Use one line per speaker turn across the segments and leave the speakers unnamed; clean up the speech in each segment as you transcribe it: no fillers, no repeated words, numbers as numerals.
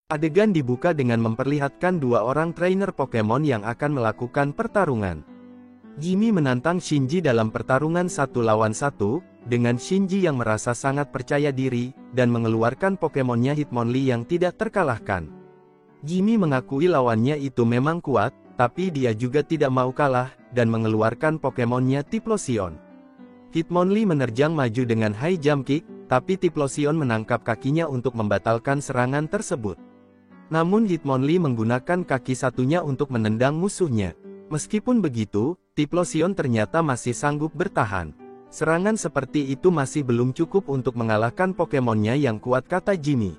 Adegan dibuka dengan memperlihatkan dua orang trainer Pokemon yang akan melakukan pertarungan. Jimmy menantang Shinji dalam pertarungan 1 lawan 1, dengan Shinji yang merasa sangat percaya diri, dan mengeluarkan Pokemonnya Hitmonlee yang tidak terkalahkan. Jimmy mengakui lawannya itu memang kuat, tapi dia juga tidak mau kalah, dan mengeluarkan Pokemonnya Typhlosion. Hitmonlee menerjang maju dengan high jump kick, tapi Typhlosion menangkap kakinya untuk membatalkan serangan tersebut. Namun Hitmonlee menggunakan kaki satunya untuk menendang musuhnya. Meskipun begitu, Typhlosion ternyata masih sanggup bertahan. Serangan seperti itu masih belum cukup untuk mengalahkan Pokemonnya yang kuat, kata Jimmy.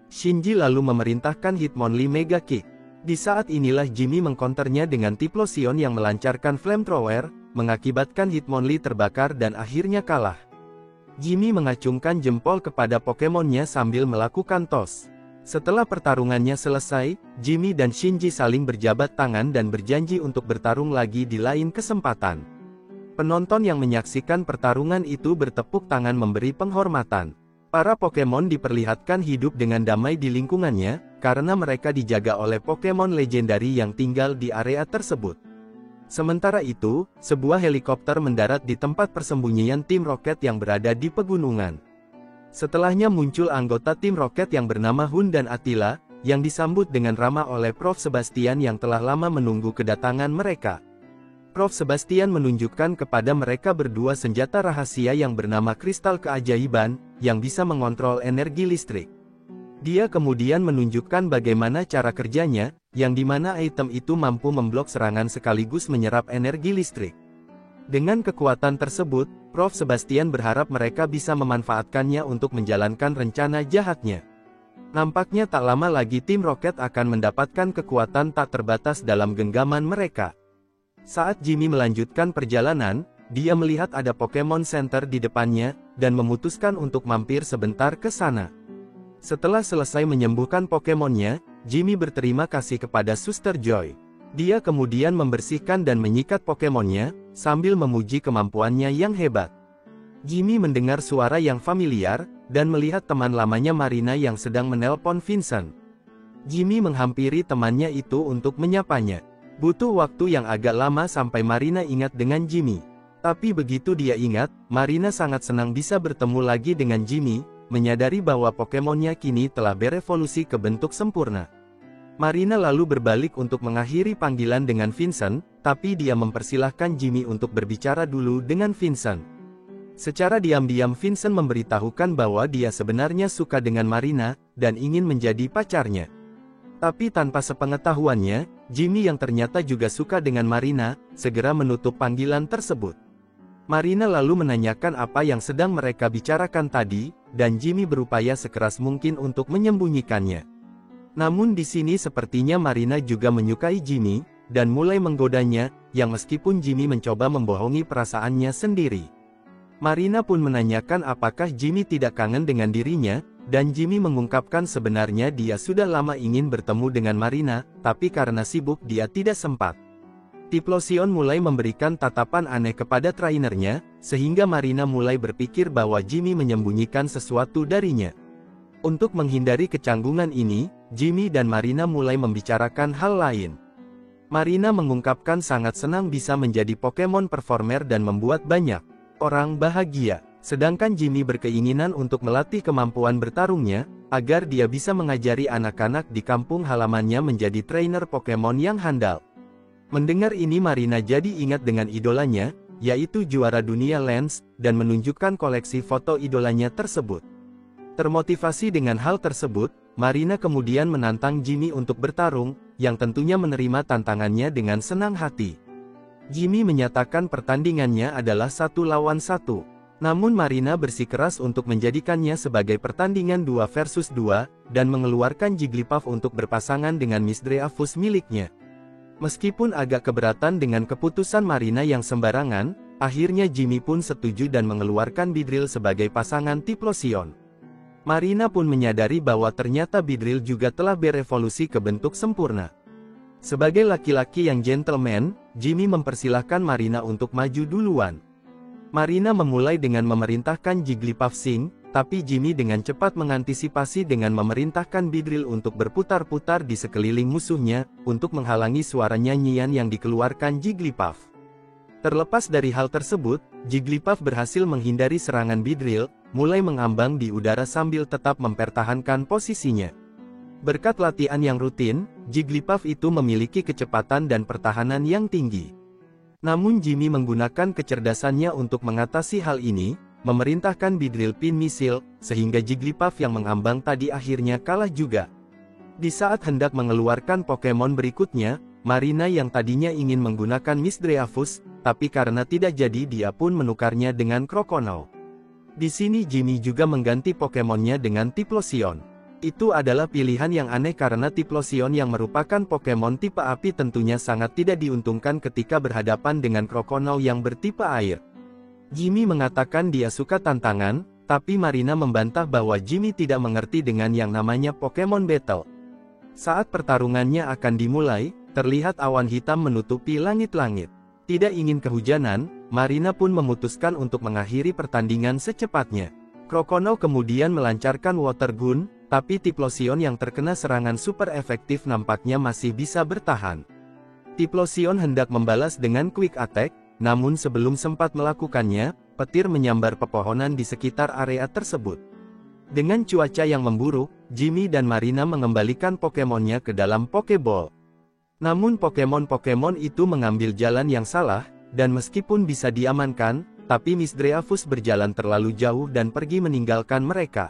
Shinji lalu memerintahkan Hitmonlee Mega Kick. Di saat inilah Jimmy mengkonternya dengan Typhlosion yang melancarkan Flamethrower, mengakibatkan Hitmonlee terbakar dan akhirnya kalah. Jimmy mengacungkan jempol kepada Pokemonnya sambil melakukan toss. Setelah pertarungannya selesai, Jimmy dan Shinji saling berjabat tangan dan berjanji untuk bertarung lagi di lain kesempatan. Penonton yang menyaksikan pertarungan itu bertepuk tangan memberi penghormatan. Para Pokemon diperlihatkan hidup dengan damai di lingkungannya, karena mereka dijaga oleh Pokemon legendari yang tinggal di area tersebut. Sementara itu, sebuah helikopter mendarat di tempat persembunyian tim Rocket yang berada di pegunungan. Setelahnya muncul anggota tim Rocket yang bernama Hun dan Attila, yang disambut dengan ramah oleh Prof. Sebastian yang telah lama menunggu kedatangan mereka. Prof. Sebastian menunjukkan kepada mereka berdua senjata rahasia yang bernama kristal keajaiban, yang bisa mengontrol energi listrik. Dia kemudian menunjukkan bagaimana cara kerjanya, yang dimana item itu mampu memblok serangan sekaligus menyerap energi listrik. Dengan kekuatan tersebut, Prof. Sebastian berharap mereka bisa memanfaatkannya untuk menjalankan rencana jahatnya. Nampaknya tak lama lagi tim Rocket akan mendapatkan kekuatan tak terbatas dalam genggaman mereka. Saat Jimmy melanjutkan perjalanan, dia melihat ada Pokemon Center di depannya, dan memutuskan untuk mampir sebentar ke sana. Setelah selesai menyembuhkan Pokemonnya, Jimmy berterima kasih kepada Suster Joy. Dia kemudian membersihkan dan menyikat Pokemonnya, sambil memuji kemampuannya yang hebat. Jimmy mendengar suara yang familiar, dan melihat teman lamanya Marina yang sedang menelpon Vincent. Jimmy menghampiri temannya itu untuk menyapanya. Butuh waktu yang agak lama sampai Marina ingat dengan Jimmy. Tapi begitu dia ingat, Marina sangat senang bisa bertemu lagi dengan Jimmy, menyadari bahwa Pokemonnya kini telah berevolusi ke bentuk sempurna. Marina lalu berbalik untuk mengakhiri panggilan dengan Vincent, tapi dia mempersilahkan Jimmy untuk berbicara dulu dengan Vincent. Secara diam-diam Vincent memberitahukan bahwa dia sebenarnya suka dengan Marina, dan ingin menjadi pacarnya. Tapi tanpa sepengetahuannya, Jimmy yang ternyata juga suka dengan Marina, segera menutup panggilan tersebut. Marina lalu menanyakan apa yang sedang mereka bicarakan tadi, dan Jimmy berupaya sekeras mungkin untuk menyembunyikannya. Namun di sini sepertinya Marina juga menyukai Jimmy, dan mulai menggodanya, yang meskipun Jimmy mencoba membohongi perasaannya sendiri. Marina pun menanyakan apakah Jimmy tidak kangen dengan dirinya, dan Jimmy mengungkapkan sebenarnya dia sudah lama ingin bertemu dengan Marina, tapi karena sibuk dia tidak sempat. Typhlosion mulai memberikan tatapan aneh kepada trainernya, sehingga Marina mulai berpikir bahwa Jimmy menyembunyikan sesuatu darinya. Untuk menghindari kecanggungan ini, Jimmy dan Marina mulai membicarakan hal lain. Marina mengungkapkan sangat senang bisa menjadi Pokemon performer dan membuat banyak orang bahagia. Sedangkan Jimmy berkeinginan untuk melatih kemampuan bertarungnya, agar dia bisa mengajari anak-anak di kampung halamannya menjadi trainer Pokemon yang handal. Mendengar ini Marina jadi ingat dengan idolanya, yaitu juara dunia Lance, dan menunjukkan koleksi foto idolanya tersebut. Termotivasi dengan hal tersebut, Marina kemudian menantang Jimmy untuk bertarung, yang tentunya menerima tantangannya dengan senang hati. Jimmy menyatakan pertandingannya adalah 1 lawan 1. Namun Marina bersikeras untuk menjadikannya sebagai pertandingan 2 versus 2, dan mengeluarkan Jigglypuff untuk berpasangan dengan Miss Dreavus miliknya. Meskipun agak keberatan dengan keputusan Marina yang sembarangan, akhirnya Jimmy pun setuju dan mengeluarkan Beedrill sebagai pasangan Typhlosion. Marina pun menyadari bahwa ternyata Beedrill juga telah berevolusi ke bentuk sempurna. Sebagai laki-laki yang gentleman, Jimmy mempersilahkan Marina untuk maju duluan. Marina memulai dengan memerintahkan Jigglypuff Sing, tapi Jimmy dengan cepat mengantisipasi dengan memerintahkan Beedrill untuk berputar-putar di sekeliling musuhnya, untuk menghalangi suara nyanyian yang dikeluarkan Jigglypuff. Terlepas dari hal tersebut, Jigglypuff berhasil menghindari serangan Beedrill, mulai mengambang di udara sambil tetap mempertahankan posisinya. Berkat latihan yang rutin, Jigglypuff itu memiliki kecepatan dan pertahanan yang tinggi. Namun Jimmy menggunakan kecerdasannya untuk mengatasi hal ini, memerintahkan Beedrill Pin Missile, sehingga Jigglypuff yang mengambang tadi akhirnya kalah juga. Di saat hendak mengeluarkan Pokemon berikutnya, Marina yang tadinya ingin menggunakan Miss Dreavus, tapi karena tidak jadi dia pun menukarnya dengan Croconaw. Di sini Jimmy juga mengganti Pokemonnya dengan Typhlosion. Itu adalah pilihan yang aneh karena Typhlosion yang merupakan Pokemon tipe api tentunya sangat tidak diuntungkan ketika berhadapan dengan Croconaw yang bertipe air. Jimmy mengatakan dia suka tantangan, tapi Marina membantah bahwa Jimmy tidak mengerti dengan yang namanya Pokemon Battle. Saat pertarungannya akan dimulai, terlihat awan hitam menutupi langit-langit. Tidak ingin kehujanan, Marina pun memutuskan untuk mengakhiri pertandingan secepatnya. Croconaw kemudian melancarkan Water Gun, tapi Typhlosion yang terkena serangan super efektif nampaknya masih bisa bertahan. Typhlosion hendak membalas dengan Quick Attack, namun sebelum sempat melakukannya, petir menyambar pepohonan di sekitar area tersebut. Dengan cuaca yang memburuk, Jimmy dan Marina mengembalikan Pokemonnya ke dalam Pokeball. Namun Pokemon-Pokemon itu mengambil jalan yang salah, dan meskipun bisa diamankan, tapi Miss Dreavus berjalan terlalu jauh dan pergi meninggalkan mereka.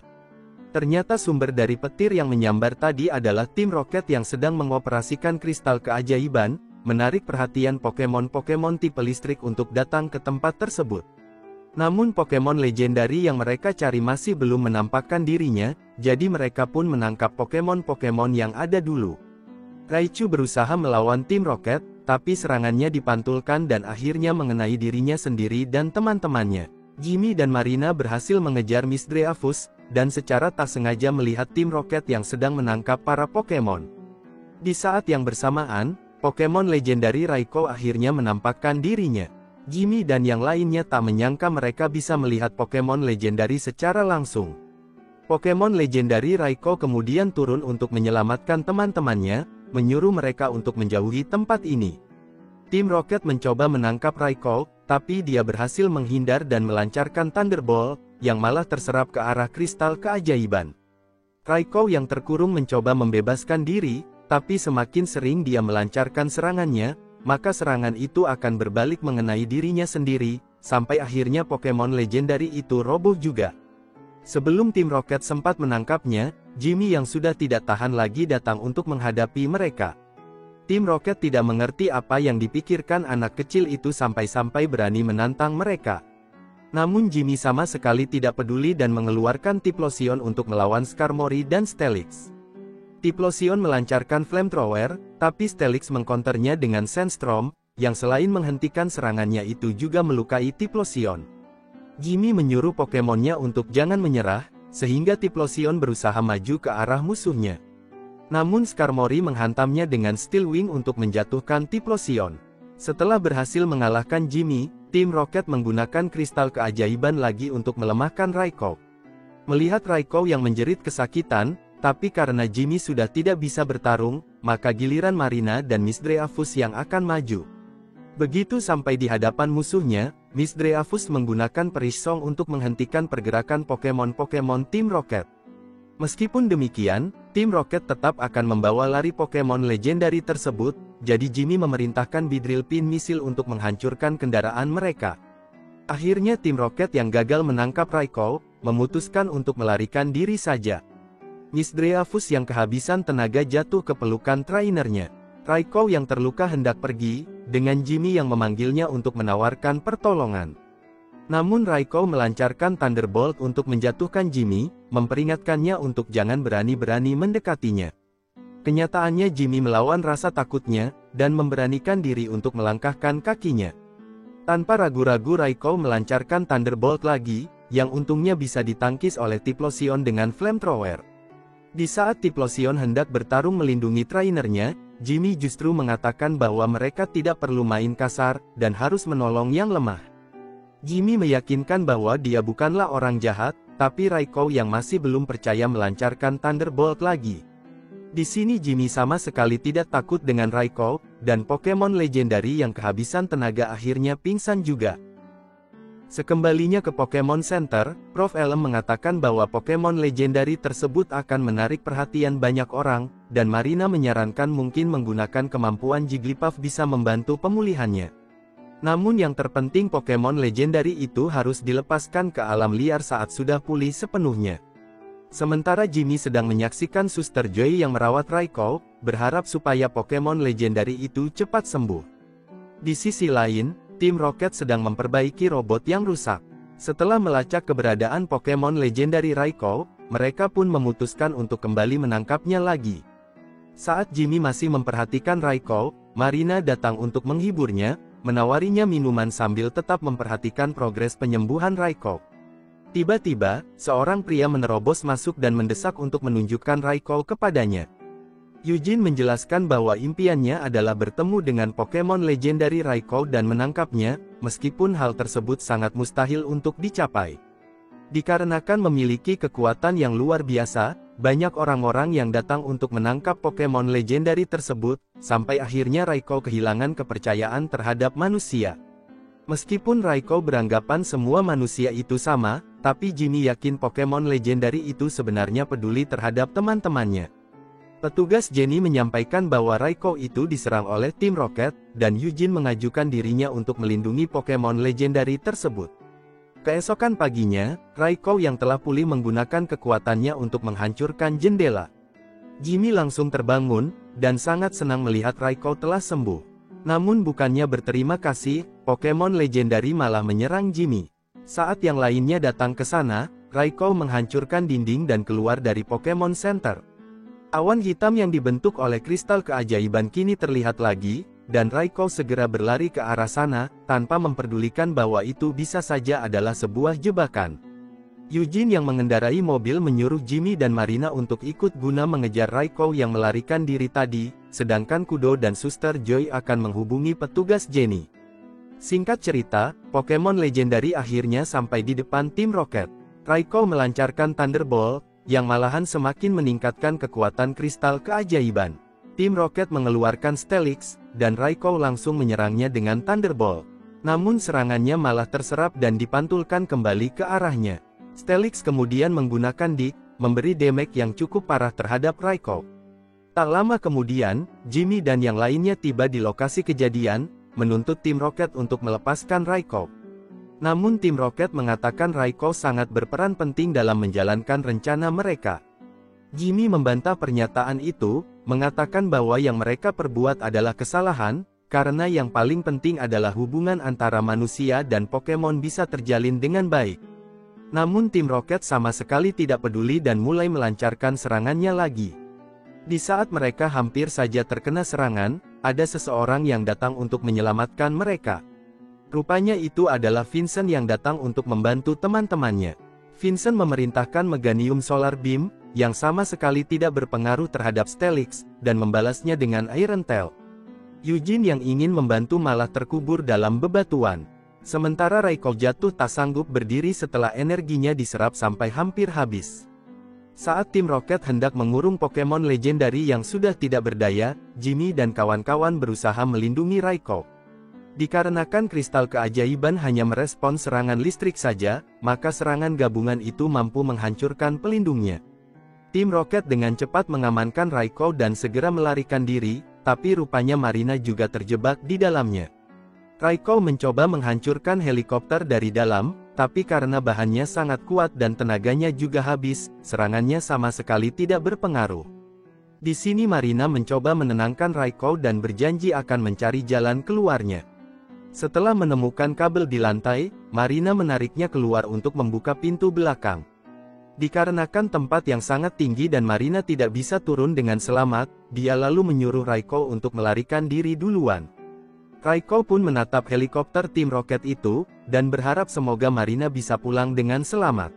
Ternyata sumber dari petir yang menyambar tadi adalah tim Rocket yang sedang mengoperasikan kristal keajaiban, menarik perhatian Pokemon-Pokemon tipe listrik untuk datang ke tempat tersebut. Namun Pokemon legendari yang mereka cari masih belum menampakkan dirinya, jadi mereka pun menangkap Pokemon-Pokemon yang ada dulu. Raichu berusaha melawan tim Rocket, tapi serangannya dipantulkan dan akhirnya mengenai dirinya sendiri dan teman-temannya. Jimmy dan Marina berhasil mengejar Miss Dreavus, dan secara tak sengaja melihat tim Rocket yang sedang menangkap para Pokemon. Di saat yang bersamaan, Pokemon legendari Raikou akhirnya menampakkan dirinya. Jimmy dan yang lainnya tak menyangka mereka bisa melihat Pokemon legendari secara langsung. Pokemon legendari Raikou kemudian turun untuk menyelamatkan teman-temannya, menyuruh mereka untuk menjauhi tempat ini. Tim Rocket mencoba menangkap Raikou, tapi dia berhasil menghindar dan melancarkan Thunderbolt, yang malah terserap ke arah kristal keajaiban. Raikou yang terkurung mencoba membebaskan diri, tapi semakin sering dia melancarkan serangannya, maka serangan itu akan berbalik mengenai dirinya sendiri, sampai akhirnya Pokemon legendari itu roboh juga. Sebelum tim Rocket sempat menangkapnya, Jimmy yang sudah tidak tahan lagi datang untuk menghadapi mereka. Tim Rocket tidak mengerti apa yang dipikirkan anak kecil itu sampai-sampai berani menantang mereka. Namun Jimmy sama sekali tidak peduli dan mengeluarkan Typhlosion untuk melawan Skarmory dan Steelix. Typhlosion melancarkan Flamethrower, tapi Steelix mengkonternya dengan Sandstorm, yang selain menghentikan serangannya itu juga melukai Typhlosion. Jimmy menyuruh Pokemonnya untuk jangan menyerah, sehingga Typhlosion berusaha maju ke arah musuhnya. Namun Skarmory menghantamnya dengan Steel Wing untuk menjatuhkan Typhlosion. Setelah berhasil mengalahkan Jimmy, tim Rocket menggunakan kristal keajaiban lagi untuk melemahkan Raikou. Melihat Raikou yang menjerit kesakitan, tapi karena Jimmy sudah tidak bisa bertarung, maka giliran Marina dan Miss Dreavus yang akan maju. Begitu sampai di hadapan musuhnya, Miss Dreavus menggunakan perisong untuk menghentikan pergerakan Pokemon-Pokemon tim Rocket. Meskipun demikian, tim Rocket tetap akan membawa lari Pokemon legendari tersebut, jadi Jimmy memerintahkan Beedrill Pin Missile untuk menghancurkan kendaraan mereka. Akhirnya tim Rocket yang gagal menangkap Raikou, memutuskan untuk melarikan diri saja. Miss Dreavus yang kehabisan tenaga jatuh ke pelukan trainernya. Raikou yang terluka hendak pergi, dengan Jimmy yang memanggilnya untuk menawarkan pertolongan. Namun Raikou melancarkan Thunderbolt untuk menjatuhkan Jimmy, memperingatkannya untuk jangan berani-berani mendekatinya. Kenyataannya Jimmy melawan rasa takutnya, dan memberanikan diri untuk melangkahkan kakinya. Tanpa ragu-ragu Raikou melancarkan Thunderbolt lagi, yang untungnya bisa ditangkis oleh Typhlosion dengan Flamethrower. Di saat Typhlosion hendak bertarung melindungi trainernya, Jimmy justru mengatakan bahwa mereka tidak perlu main kasar, dan harus menolong yang lemah. Jimmy meyakinkan bahwa dia bukanlah orang jahat, tapi Raikkow yang masih belum percaya melancarkan Thunderbolt lagi. Di sini Jimmy sama sekali tidak takut dengan Raikkow, dan Pokemon legendari yang kehabisan tenaga akhirnya pingsan juga. Sekembalinya ke Pokemon Center, Prof. Elm mengatakan bahwa Pokemon legendari tersebut akan menarik perhatian banyak orang, dan Marina menyarankan mungkin menggunakan kemampuan Jigglypuff bisa membantu pemulihannya. Namun yang terpenting Pokemon legendari itu harus dilepaskan ke alam liar saat sudah pulih sepenuhnya. Sementara Jimmy sedang menyaksikan Suster Joy yang merawat Raikkow, berharap supaya Pokemon legendari itu cepat sembuh. Di sisi lain, tim Rocket sedang memperbaiki robot yang rusak. Setelah melacak keberadaan Pokemon legendari Raikkow, mereka pun memutuskan untuk kembali menangkapnya lagi. Saat Jimmy masih memperhatikan Raikkow, Marina datang untuk menghiburnya, menawarinya minuman sambil tetap memperhatikan progres penyembuhan Raikkow. Tiba-tiba, seorang pria menerobos masuk dan mendesak untuk menunjukkan Raikkow kepadanya. Eugene menjelaskan bahwa impiannya adalah bertemu dengan Pokemon legendari Raikkow dan menangkapnya, meskipun hal tersebut sangat mustahil untuk dicapai. Dikarenakan memiliki kekuatan yang luar biasa, banyak orang-orang yang datang untuk menangkap Pokemon legendari tersebut, sampai akhirnya Raikkow kehilangan kepercayaan terhadap manusia. Meskipun Raikkow beranggapan semua manusia itu sama, tapi Jimmy yakin Pokemon legendari itu sebenarnya peduli terhadap teman-temannya. Petugas Jenny menyampaikan bahwa Raikkow itu diserang oleh tim Rocket, dan Eugene mengajukan dirinya untuk melindungi Pokemon legendari tersebut. Keesokan paginya, Raikkow yang telah pulih menggunakan kekuatannya untuk menghancurkan jendela. Jimmy langsung terbangun, dan sangat senang melihat Raikkow telah sembuh. Namun bukannya berterima kasih, Pokemon legendari malah menyerang Jimmy. Saat yang lainnya datang ke sana, Raikkow menghancurkan dinding dan keluar dari Pokemon Center. Awan hitam yang dibentuk oleh kristal keajaiban kini terlihat lagi, dan Raikkow segera berlari ke arah sana, tanpa memperdulikan bahwa itu bisa saja adalah sebuah jebakan. Eugene yang mengendarai mobil menyuruh Jimmy dan Marina untuk ikut guna mengejar Raikkow yang melarikan diri tadi, sedangkan Kudo dan Suster Joy akan menghubungi petugas Jenny. Singkat cerita, Pokemon legendari akhirnya sampai di depan tim Rocket. Raikkow melancarkan Thunderbolt, yang malahan semakin meningkatkan kekuatan kristal keajaiban. Tim Rocket mengeluarkan Steelix, dan Raikkow langsung menyerangnya dengan Thunderbolt. Namun serangannya malah terserap dan dipantulkan kembali ke arahnya. Steelix kemudian menggunakan Dig, memberi damage yang cukup parah terhadap Raikkow. Tak lama kemudian, Jimmy dan yang lainnya tiba di lokasi kejadian, menuntut tim Rocket untuk melepaskan Raikkow. Namun tim Rocket mengatakan Raikkow sangat berperan penting dalam menjalankan rencana mereka. Jimmy membantah pernyataan itu, mengatakan bahwa yang mereka perbuat adalah kesalahan, karena yang paling penting adalah hubungan antara manusia dan Pokemon bisa terjalin dengan baik. Namun tim Rocket sama sekali tidak peduli dan mulai melancarkan serangannya lagi. Di saat mereka hampir saja terkena serangan, ada seseorang yang datang untuk menyelamatkan mereka. Rupanya itu adalah Vincent yang datang untuk membantu teman-temannya. Vincent memerintahkan Meganium Solar Beam, yang sama sekali tidak berpengaruh terhadap Steelix, dan membalasnya dengan Iron Tail. Eugene yang ingin membantu malah terkubur dalam bebatuan. Sementara Raikkow jatuh tak sanggup berdiri setelah energinya diserap sampai hampir habis. Saat tim Rocket hendak mengurung Pokemon legendari yang sudah tidak berdaya, Jimmy dan kawan-kawan berusaha melindungi Raikkow. Dikarenakan kristal keajaiban hanya merespons serangan listrik saja, maka serangan gabungan itu mampu menghancurkan pelindungnya. Tim Rocket dengan cepat mengamankan Raikkow dan segera melarikan diri, tapi rupanya Marina juga terjebak di dalamnya. Raikkow mencoba menghancurkan helikopter dari dalam, tapi karena bahannya sangat kuat dan tenaganya juga habis, serangannya sama sekali tidak berpengaruh. Di sini Marina mencoba menenangkan Raikkow dan berjanji akan mencari jalan keluarnya. Setelah menemukan kabel di lantai, Marina menariknya keluar untuk membuka pintu belakang. Dikarenakan tempat yang sangat tinggi dan Marina tidak bisa turun dengan selamat, dia lalu menyuruh Raikkow untuk melarikan diri duluan. Raikkow pun menatap helikopter tim Rocket itu, dan berharap semoga Marina bisa pulang dengan selamat.